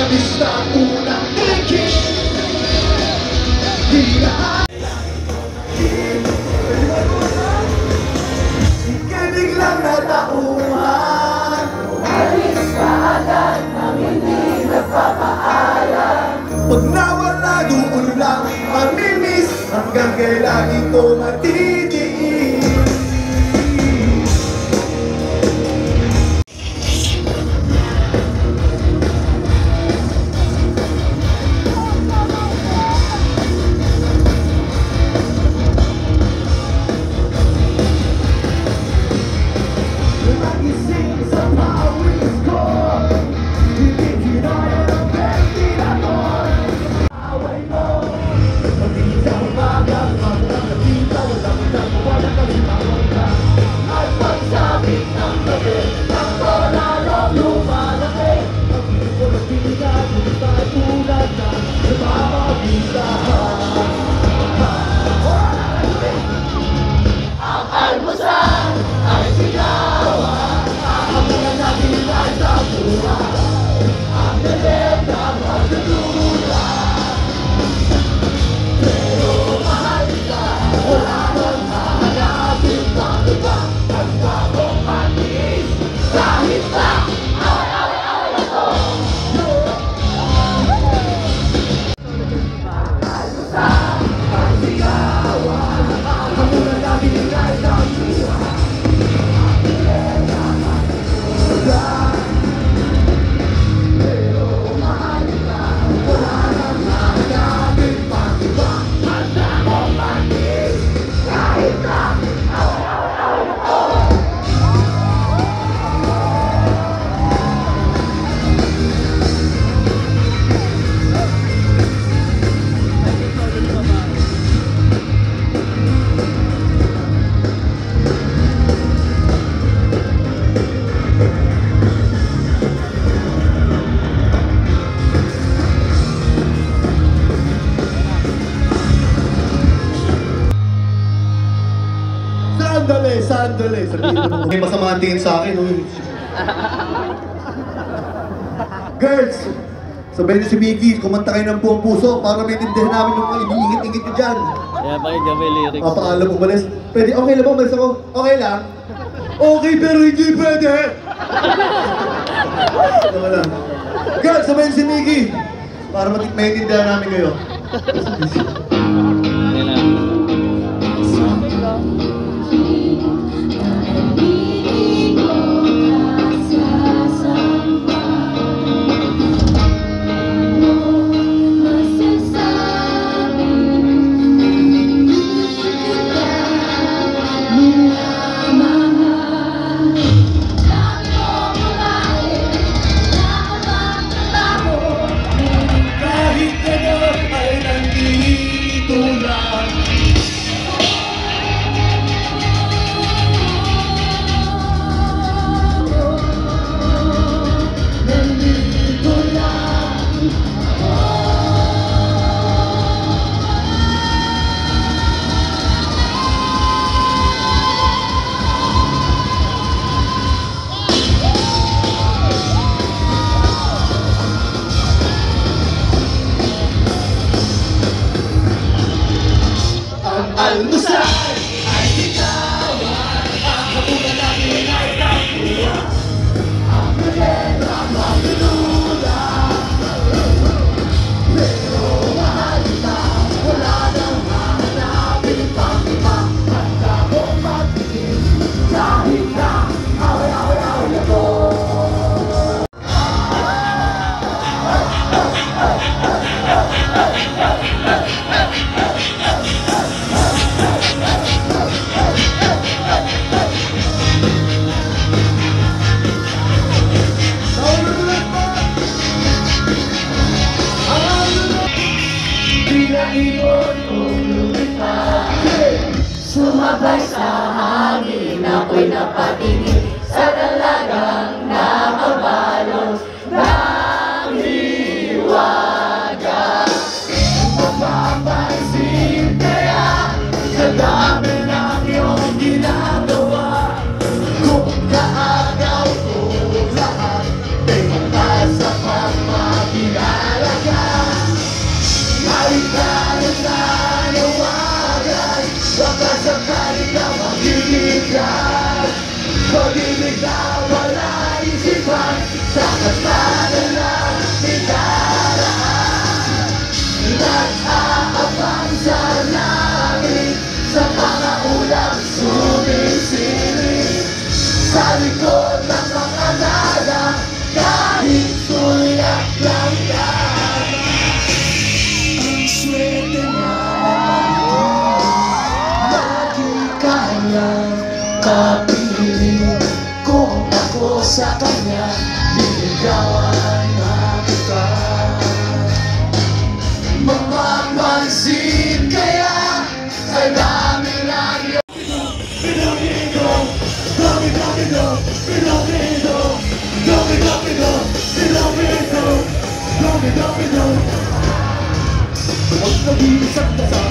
labis na unang tingin. Di na ikibig lang na tauhan. Alis ka agad nang hindi nagpapaalam. Pag nawala doon lang mamimiss, hanggang kailan ito matitiis. Sandali. Sabihin mo, may masama tingin sa akin. Girls, sabihin niyo si Mickey, kumanta kayo ng buong puso para maintindihan namin yung mga iniingit-ingit niyo dyan. Kaya pakinggan mo yung lyrics. Papaalam umalis. Pwede, okay lang ba umalis ako? Okay lang? Okay, pero hindi pwede! Tama lang. Girls, sabihin si Mickey para maintindihan namin kayo. Yan na. Sumabay sa hangin, ako'y napatingin sa dalagang nakabalot ng hiwaga. Mapapansin kaya sa dami ng iyong ginagawa, kung kaagaw ko lahat, ay mata sa pagmamahal. sa kalsada ng nidaraan. Nag-aabang sa langit, sa mga ulap sumisilip. Sa likod ng mga dalang, kahit suyak lang tama. Ang swerte nga naman ito, lagi kanyang kapiling. Kung ako sa kanya, liligawan na kita. Mamamansin kaya sa dami ng iyong Pinakito, pinakito, pinakito, pinakito, pinakito, pinakito. Huwag nag-iisang nasa